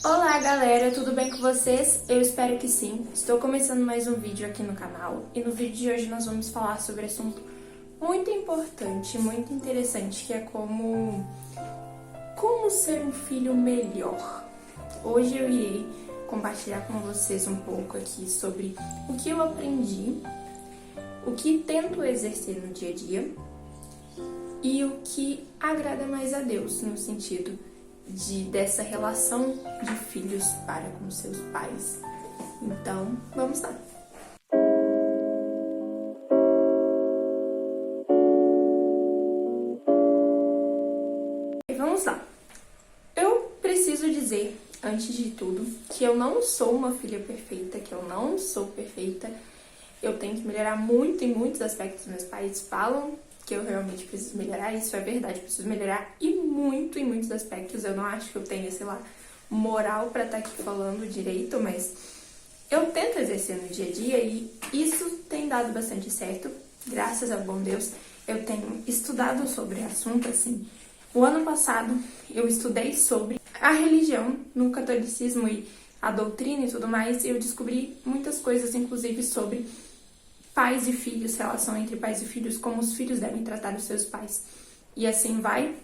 Olá galera, tudo bem com vocês? Eu espero que sim. Estou começando mais um vídeo aqui no canal e no vídeo de hoje nós vamos falar sobre um assunto muito importante, muito interessante, que é como ser um filho melhor. Hoje eu irei compartilhar com vocês um pouco aqui sobre o que eu aprendi, o que tento exercer no dia a dia e o que agrada mais a Deus no sentido dessa relação de filhos para com seus pais. Então, vamos lá! Vamos lá! Eu preciso dizer, antes de tudo, que eu não sou uma filha perfeita, que eu não sou perfeita. Eu tenho que melhorar muito em muitos aspectos. Meus pais falam que eu realmente preciso melhorar, isso é verdade, eu preciso melhorar e muito em muitos aspectos. Eu não acho que eu tenha, sei lá, moral pra estar aqui falando direito, mas eu tento exercer no dia a dia e isso tem dado bastante certo, graças ao bom Deus. Eu tenho estudado sobre o assunto, assim. O ano passado eu estudei sobre a religião no catolicismo e a doutrina e tudo mais, e eu descobri muitas coisas, inclusive sobre pais e filhos, relação entre pais e filhos, como os filhos devem tratar os seus pais. E assim vai.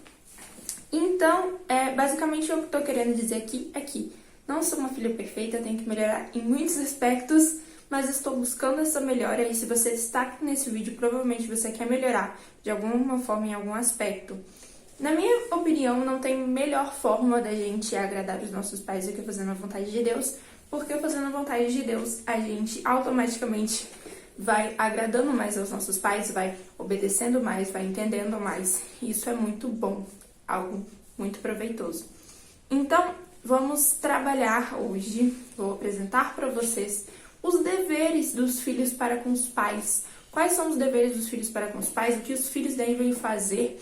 Então, basicamente o que eu tô querendo dizer aqui é que não sou uma filha perfeita, tenho que melhorar em muitos aspectos, mas estou buscando essa melhora e se você está aqui nesse vídeo, provavelmente você quer melhorar de alguma forma em algum aspecto. Na minha opinião, não tem melhor forma da gente agradar os nossos pais do que fazendo a vontade de Deus, porque fazendo a vontade de Deus, a gente automaticamente vai agradando mais aos nossos pais, vai obedecendo mais, vai entendendo mais. Isso é muito bom, algo muito proveitoso. Então, vamos trabalhar hoje, vou apresentar para vocês os deveres dos filhos para com os pais. Quais são os deveres dos filhos para com os pais? O que os filhos devem fazer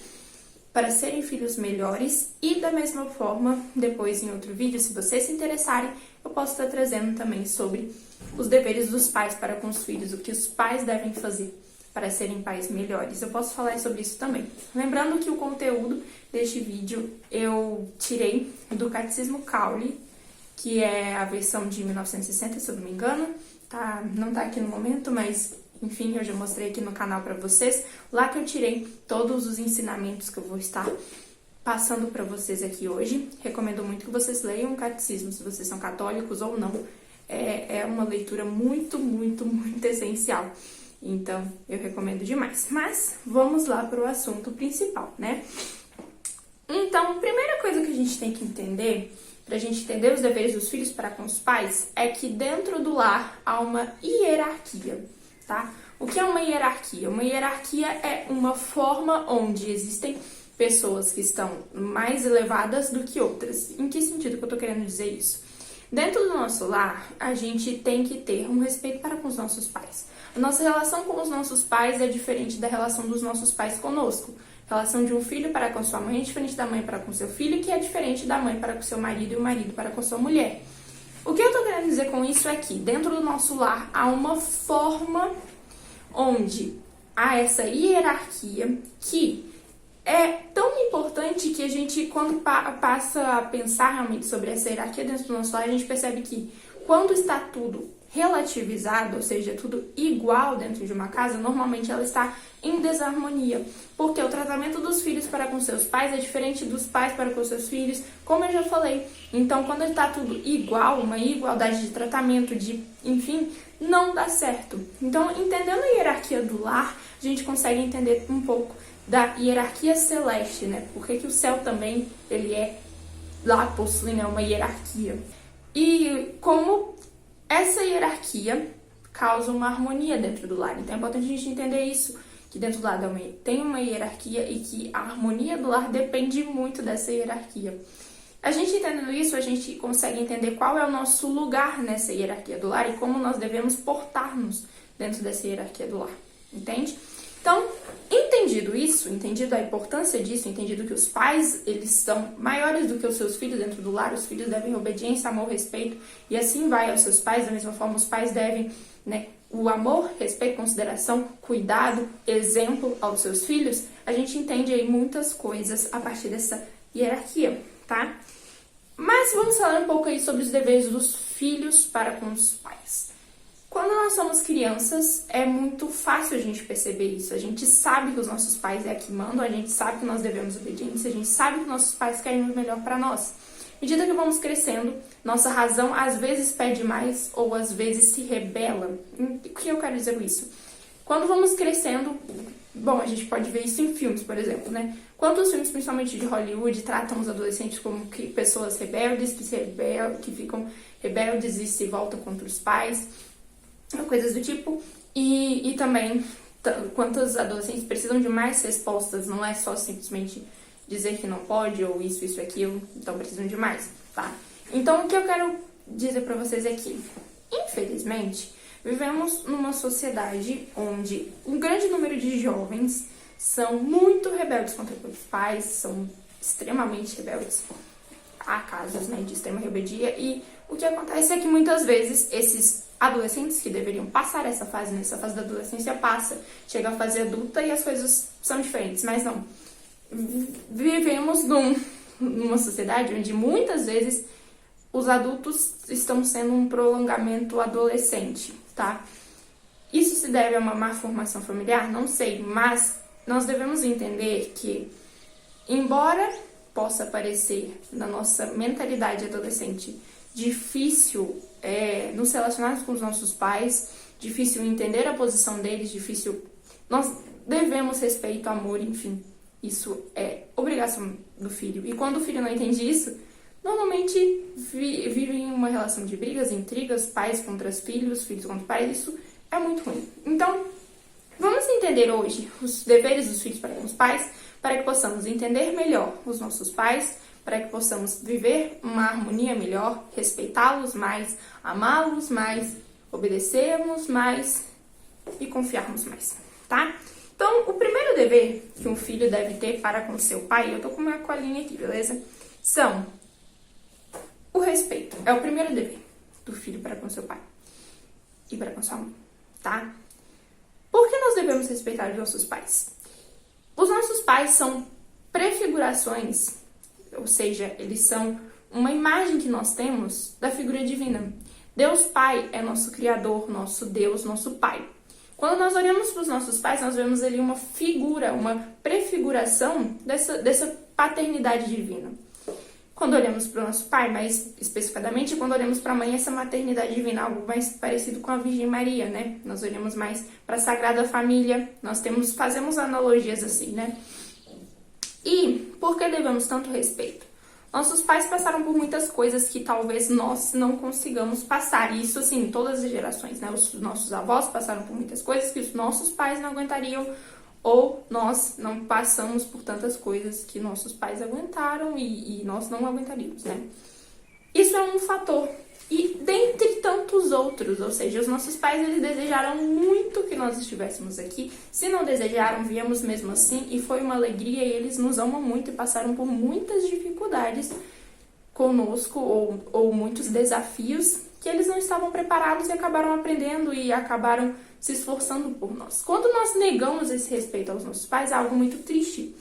para serem filhos melhores e da mesma forma, depois em outro vídeo, se vocês se interessarem, eu posso estar trazendo também sobre os deveres dos pais para com os filhos, o que os pais devem fazer para serem pais melhores. Eu posso falar sobre isso também. Lembrando que o conteúdo deste vídeo eu tirei do Catecismo Cowley, que é a versão de 1960, se eu não me engano. Não tá aqui no momento, mas enfim, eu já mostrei aqui no canal para vocês. Lá que eu tirei todos os ensinamentos que eu vou estar passando para vocês aqui hoje. Recomendo muito que vocês leiam o catecismo, se vocês são católicos ou não. É uma leitura muito, muito, muito essencial. Então, eu recomendo demais. Mas, vamos lá para o assunto principal, né? Então, a primeira coisa que a gente tem que entender, pra gente entender os deveres dos filhos para com os pais, é que dentro do lar há uma hierarquia, tá? O que é uma hierarquia? Uma hierarquia é uma forma onde existem pessoas que estão mais elevadas do que outras. Em que sentido que eu tô querendo dizer isso? Dentro do nosso lar, a gente tem que ter um respeito para com os nossos pais. A nossa relação com os nossos pais é diferente da relação dos nossos pais conosco. A relação de um filho para com sua mãe é diferente da mãe para com seu filho, que é diferente da mãe para com seu marido e o marido para com sua mulher. O que eu tô querendo dizer com isso é que dentro do nosso lar há uma forma onde há essa hierarquia que é tão importante que a gente, quando passa a pensar realmente sobre essa hierarquia dentro do nosso lar, a gente percebe que quando está tudo relativizado, ou seja, tudo igual dentro de uma casa, normalmente ela está em desarmonia, porque o tratamento dos filhos para com seus pais é diferente dos pais para com seus filhos, como eu já falei. Então, quando está tudo igual, uma igualdade de tratamento, enfim, não dá certo. Então, entendendo a hierarquia do lar, a gente consegue entender um pouco da hierarquia celeste, né? Porque que o céu também, lá possui, né, uma hierarquia. E como essa hierarquia causa uma harmonia dentro do lar. Então é importante a gente entender isso, que dentro do lar tem uma hierarquia e que a harmonia do lar depende muito dessa hierarquia. A gente entendendo isso, a gente consegue entender qual é o nosso lugar nessa hierarquia do lar e como nós devemos portar-nos dentro dessa hierarquia do lar, entende? Então, entendido isso, entendido a importância disso, entendido que os pais, eles são maiores do que os seus filhos dentro do lar, os filhos devem obediência, amor, respeito, e assim vai aos seus pais, da mesma forma os pais devem, né, o amor, respeito, consideração, cuidado, exemplo aos seus filhos. A gente entende aí muitas coisas a partir dessa hierarquia, tá? Mas vamos falar um pouco aí sobre os deveres dos filhos para com os pais. Quando nós somos crianças, é muito fácil a gente perceber isso. A gente sabe que os nossos pais é que mandam, a gente sabe que nós devemos obediência, a gente sabe que nossos pais querem o melhor para nós. À medida que vamos crescendo, nossa razão às vezes pede mais ou às vezes se rebela. O que eu quero dizer com isso? Quando vamos crescendo, bom, a gente pode ver isso em filmes, por exemplo, né? Quantos filmes, principalmente de Hollywood, tratam os adolescentes como pessoas rebeldes, que ficam rebeldes e se voltam contra os pais, coisas do tipo. E também, quantos adolescentes precisam de mais respostas, não é só simplesmente dizer que não pode, ou isso, aquilo, então precisam de mais, tá? Então, o que eu quero dizer pra vocês é que, infelizmente, vivemos numa sociedade onde um grande número de jovens são muito rebeldes contra os pais, são extremamente rebeldes. Há casos, né, de extrema rebeldia, e o que acontece é que muitas vezes esses adolescentes que deveriam passar essa fase, nessa fase da adolescência, chega à fase adulta e as coisas são diferentes, mas não. Vivemos numa sociedade onde muitas vezes os adultos estão sendo um prolongamento adolescente, tá? Isso se deve a uma má formação familiar? Não sei, mas nós devemos entender que, embora possa parecer, na nossa mentalidade adolescente, difícil nos relacionarmos com os nossos pais, difícil entender a posição deles, nós devemos respeito, amor, enfim. Isso é obrigação do filho. E quando o filho não entende isso, normalmente vivem uma relação de brigas, intrigas, pais contra filhos contra pais. Isso é muito ruim. Então, vamos entender hoje os deveres dos filhos para com os pais, para que possamos entender melhor os nossos pais, para que possamos viver uma harmonia melhor, respeitá-los mais, amá-los mais, obedecermos mais e confiarmos mais, tá? Então, o primeiro dever que um filho deve ter para com seu pai, eu tô com uma colinha aqui, beleza? São o respeito. É o primeiro dever do filho para com seu pai e para com sua mãe, tá? Por que nós devemos respeitar os nossos pais? Os nossos pais são prefigurações, ou seja, eles são uma imagem que nós temos da figura divina. Deus Pai é nosso Criador, nosso Deus, nosso Pai. Quando nós olhamos para os nossos pais, nós vemos ali uma figura, uma prefiguração dessa paternidade divina. Quando olhamos para o nosso pai, mais especificadamente, quando olhamos para a mãe, essa maternidade divina, algo mais parecido com a Virgem Maria, né? Nós olhamos mais para a Sagrada Família, fazemos analogias assim, né? E por que devemos tanto respeito? Nossos pais passaram por muitas coisas que talvez nós não consigamos passar. Isso, assim, em todas as gerações, né? Os nossos avós passaram por muitas coisas que os nossos pais não aguentariam, ou nós não passamos por tantas coisas que nossos pais aguentaram e nós não aguentaríamos, né? Isso é um fator. E dentre tantos outros, ou seja, os nossos pais, eles desejaram muito que nós estivéssemos aqui. Se não desejaram, viemos mesmo assim, e foi uma alegria, e eles nos amam muito e passaram por muitas dificuldades conosco, ou muitos desafios que eles não estavam preparados e acabaram aprendendo e acabaram se esforçando por nós. Quando nós negamos esse respeito aos nossos pais, é algo muito triste,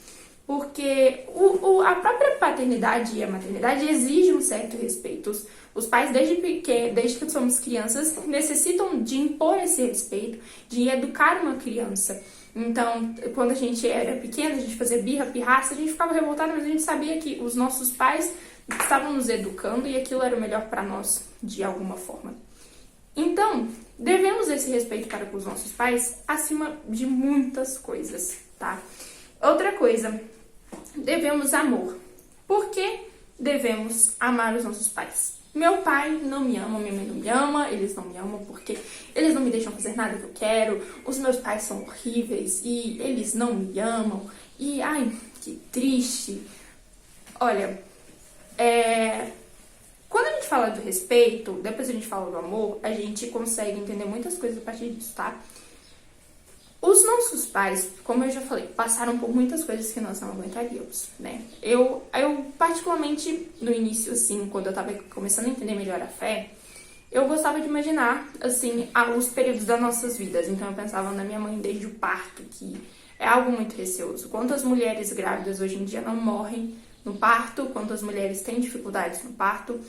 porque a própria paternidade e a maternidade exigem um certo respeito. Os pais, desde que somos crianças, necessitam de impor esse respeito, de educar uma criança. Então, quando a gente era pequena, a gente fazia birra, pirraça, a gente ficava revoltado, mas a gente sabia que os nossos pais estavam nos educando e aquilo era o melhor para nós, de alguma forma. Então, devemos esse respeito para com os nossos pais acima de muitas coisas, tá? Outra coisa, devemos amor. Por que devemos amar os nossos pais? Meu pai não me ama, minha mãe não me ama, eles não me amam porque eles não me deixam fazer nada que eu quero, os meus pais são horríveis e eles não me amam, e ai, que triste. Olha, quando a gente fala do respeito, depois a gente fala do amor, a gente consegue entender muitas coisas a partir disso, tá? Os nossos pais, como eu já falei, passaram por muitas coisas que nós não aguentaríamos, né? Eu particularmente, no início, assim, quando eu tava começando a entender melhor a fé, eu gostava de imaginar, assim, os períodos das nossas vidas. Então, eu pensava na minha mãe desde o parto, que é algo muito receoso. Quantas mulheres grávidas hoje em dia não morrem no parto, quantas mulheres têm dificuldades no parto.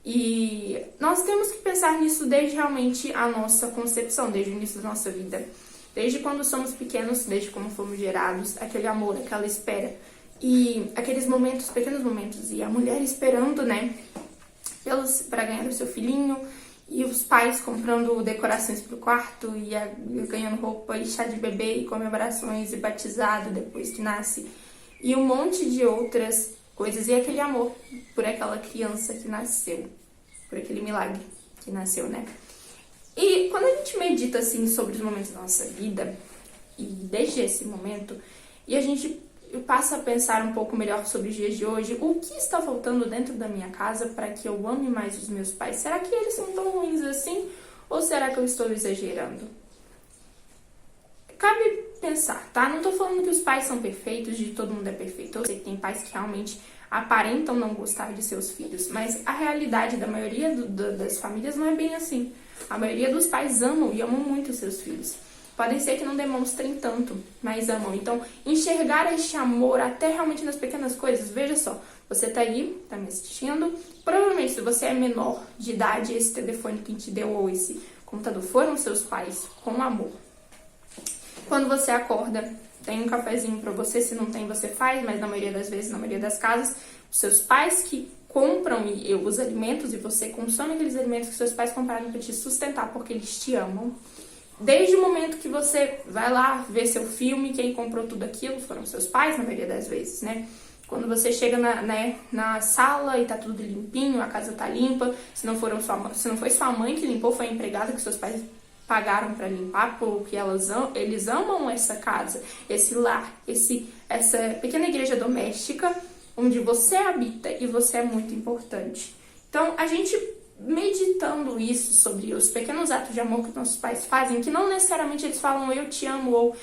E nós temos que pensar nisso desde realmente a nossa concepção, desde o início da nossa vida. Desde quando somos pequenos, desde como fomos gerados, aquele amor, aquela espera. E aqueles momentos, pequenos momentos, e a mulher esperando, né, para ganhar o seu filhinho, e os pais comprando decorações pro quarto, e ganhando roupa, e chá de bebê, e comemorações, e batizado depois que nasce, e um monte de outras coisas, e aquele amor por aquela criança que nasceu, por aquele milagre que nasceu, né? E quando a gente medita, assim, sobre os momentos da nossa vida, e desde esse momento, e a gente passa a pensar um pouco melhor sobre os dias de hoje, o que está faltando dentro da minha casa para que eu ame mais os meus pais? Será que eles são tão ruins assim? Ou será que eu estou exagerando? Cabe pensar, tá? Não tô falando que os pais são perfeitos, de todo mundo é perfeito. Eu sei que tem pais que realmente aparentam não gostar de seus filhos, mas a realidade da maioria das famílias não é bem assim. A maioria dos pais amam e amam muito os seus filhos. Podem ser que não demonstrem tanto, mas amam. Então, enxergar este amor até realmente nas pequenas coisas. Veja só, você tá aí, tá me assistindo. Provavelmente, se você é menor de idade, esse telefone que te deu ou esse computador foram seus pais com amor. Quando você acorda, tem um cafezinho pra você. Se não tem, você faz, mas na maioria das vezes, na maioria das casas, os seus pais que compram os alimentos e você consome aqueles alimentos que seus pais compraram pra te sustentar, porque eles te amam. Desde o momento que você vai lá ver seu filme, quem comprou tudo aquilo foram seus pais, na maioria das vezes, né? Quando você chega na sala e tá tudo limpinho, a casa tá limpa, se não foi sua mãe que limpou, foi a empregada que seus pais pagaram para limpar, porque eles amam essa casa, esse lar, essa pequena igreja doméstica onde você habita e você é muito importante. Então, a gente meditando isso sobre os pequenos atos de amor que nossos pais fazem, que não necessariamente eles falam eu te amo ou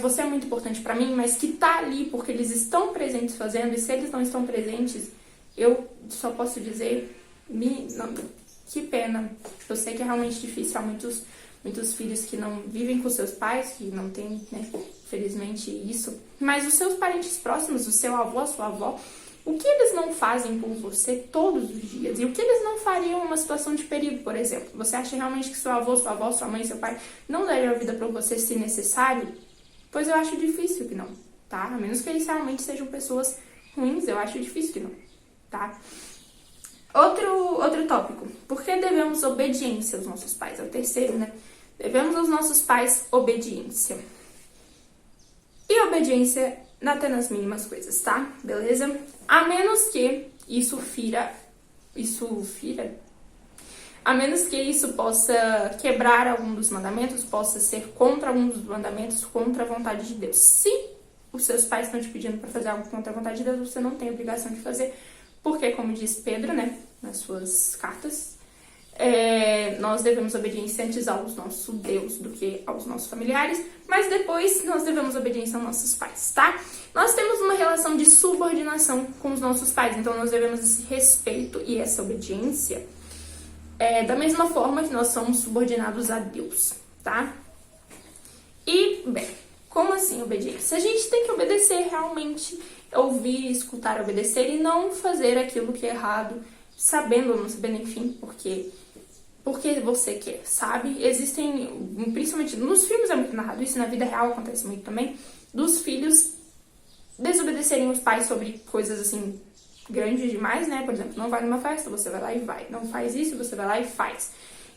você é muito importante pra mim, mas que tá ali porque eles estão presentes fazendo, e se eles não estão presentes, eu só posso dizer que pena. Eu sei que é realmente difícil, há muitos filhos que não vivem com seus pais, que não têm, né, felizmente isso, mas os seus parentes próximos, o seu avô, a sua avó, o que eles não fazem por você todos os dias? E o que eles não fariam em uma situação de perigo, por exemplo? Você acha realmente que seu avô, sua avó, sua mãe, seu pai não dariam a vida pra você se necessário? Pois eu acho difícil que não, tá? A menos que eles realmente sejam pessoas ruins, eu acho difícil que não, tá? Outro tópico. Por que devemos obediência aos nossos pais? É o terceiro, né? Devemos aos nossos pais obediência. E obediência até nas mínimas coisas, tá? Beleza? A menos que isso fira... A menos que isso possa quebrar algum dos mandamentos, possa ser contra algum dos mandamentos, contra a vontade de Deus. Se os seus pais estão te pedindo para fazer algo contra a vontade de Deus, você não tem obrigação de fazer, porque, como diz Pedro, né, nas suas cartas, nós devemos obediência antes ao nosso Deus do que aos nossos familiares, mas depois nós devemos obediência aos nossos pais, tá? Nós temos uma relação de subordinação com os nossos pais, então nós devemos esse respeito e essa obediência da mesma forma que nós somos subordinados a Deus, tá? E, bem, como assim obediência? A gente tem que obedecer realmente, ouvir, escutar, obedecer e não fazer aquilo que é errado, sabendo ou não sabendo, enfim, porque você quer, sabe? Existem, principalmente nos filmes é muito narrado, isso na vida real acontece muito também, dos filhos desobedecerem os pais sobre coisas assim grandes demais, né? Por exemplo, não vai numa festa, você vai lá e vai. Não faz isso, você vai lá e faz.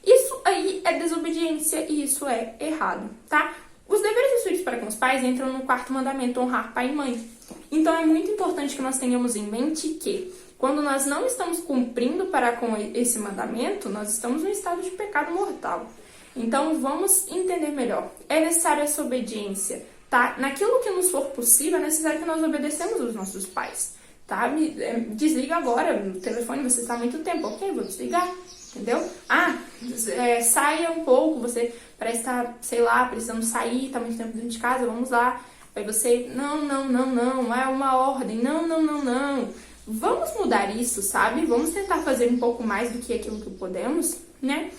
Isso aí é desobediência e isso é errado, tá? Os deveres dos filhos para com os pais entram no quarto mandamento, honrar pai e mãe. Então é muito importante que nós tenhamos em mente que quando nós não estamos cumprindo para com esse mandamento, nós estamos em estado de pecado mortal. Então vamos entender melhor. É necessária essa obediência, tá? Naquilo que nos for possível, é necessário que nós obedecemos os nossos pais. Tá? Desliga agora o telefone, você está há muito tempo. Ok, vou desligar, entendeu? Saia um pouco, você parece estar, sei lá, precisando sair, está muito tempo dentro de casa, vamos lá. Aí você, não, é uma ordem, não. Vamos mudar isso, sabe? Vamos tentar fazer um pouco mais do que aquilo que podemos, né?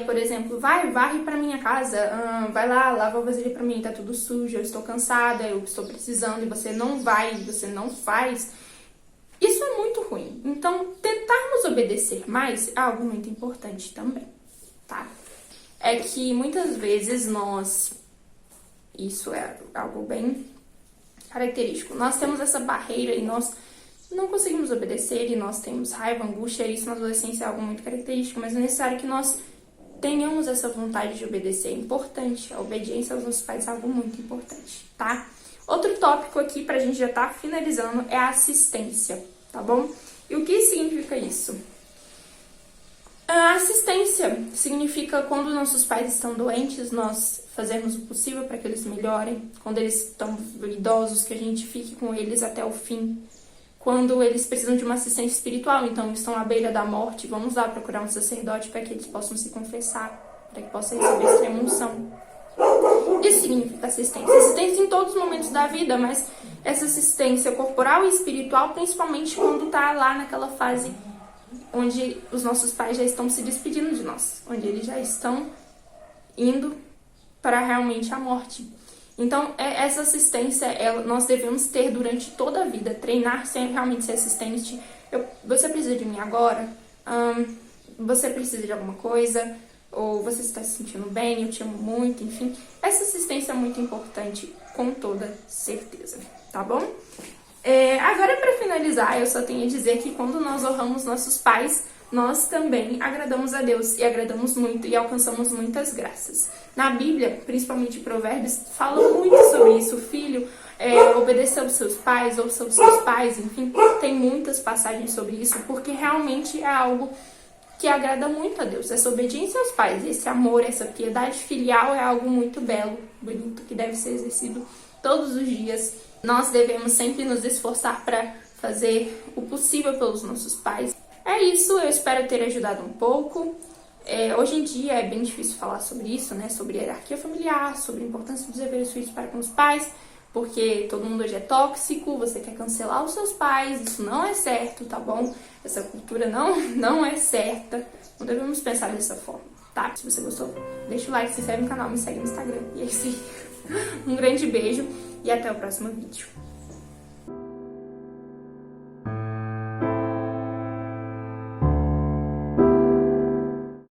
Por exemplo, varre pra minha casa, vai lá, lava a vasilha pra mim, tá tudo sujo, eu estou cansada, eu estou precisando, e você não vai, você não faz. Isso é muito ruim. Então, tentarmos obedecer mais é algo muito importante também, tá? É que muitas vezes isso é algo bem característico, nós temos essa barreira e nós não conseguimos obedecer e nós temos raiva, angústia, isso na adolescência é algo muito característico, mas é necessário que nós tenhamos essa vontade de obedecer. É importante, a obediência aos nossos pais é algo muito importante, tá? Outro tópico aqui pra gente já tá finalizando é a assistência, tá bom? E o que significa isso? A assistência significa quando nossos pais estão doentes, nós fazermos o possível para que eles melhorem. Quando eles estão idosos, que a gente fique com eles até o fim. Quando eles precisam de uma assistência espiritual, então estão à beira da morte, vamos lá procurar um sacerdote para que eles possam se confessar, para que possam receber a extrema unção. Isso significa assistência. Assistência em todos os momentos da vida, mas essa assistência corporal e espiritual, principalmente quando está lá naquela fase onde os nossos pais já estão se despedindo de nós, onde eles já estão indo para realmente a morte. Então, essa assistência nós devemos ter durante toda a vida, treinar sem realmente ser assistente. Você precisa de mim agora? Você precisa de alguma coisa? Ou você está se sentindo bem? Eu te amo muito, enfim. Essa assistência é muito importante, com toda certeza, tá bom? Agora, para finalizar, eu só tenho a dizer que quando nós honramos nossos pais, nós também agradamos a Deus e agradamos muito e alcançamos muitas graças. Na Bíblia, principalmente Provérbios, fala muito sobre isso. O filho obedecer aos seus pais, ouça os seus pais, enfim, tem muitas passagens sobre isso, porque realmente é algo que agrada muito a Deus. Essa obediência aos pais, esse amor, essa piedade filial é algo muito belo, bonito, que deve ser exercido todos os dias. Nós devemos sempre nos esforçar para fazer o possível pelos nossos pais. É isso, eu espero ter ajudado um pouco. Hoje em dia é bem difícil falar sobre isso, né? Sobre hierarquia familiar, sobre a importância dos deveres filhos para com os pais, porque todo mundo hoje é tóxico, você quer cancelar os seus pais, isso não é certo, tá bom? Essa cultura não é certa, não devemos pensar dessa forma, tá? Se você gostou, deixa o like, se inscreve no canal, me segue no Instagram. E é isso aí. Um grande beijo e até o próximo vídeo.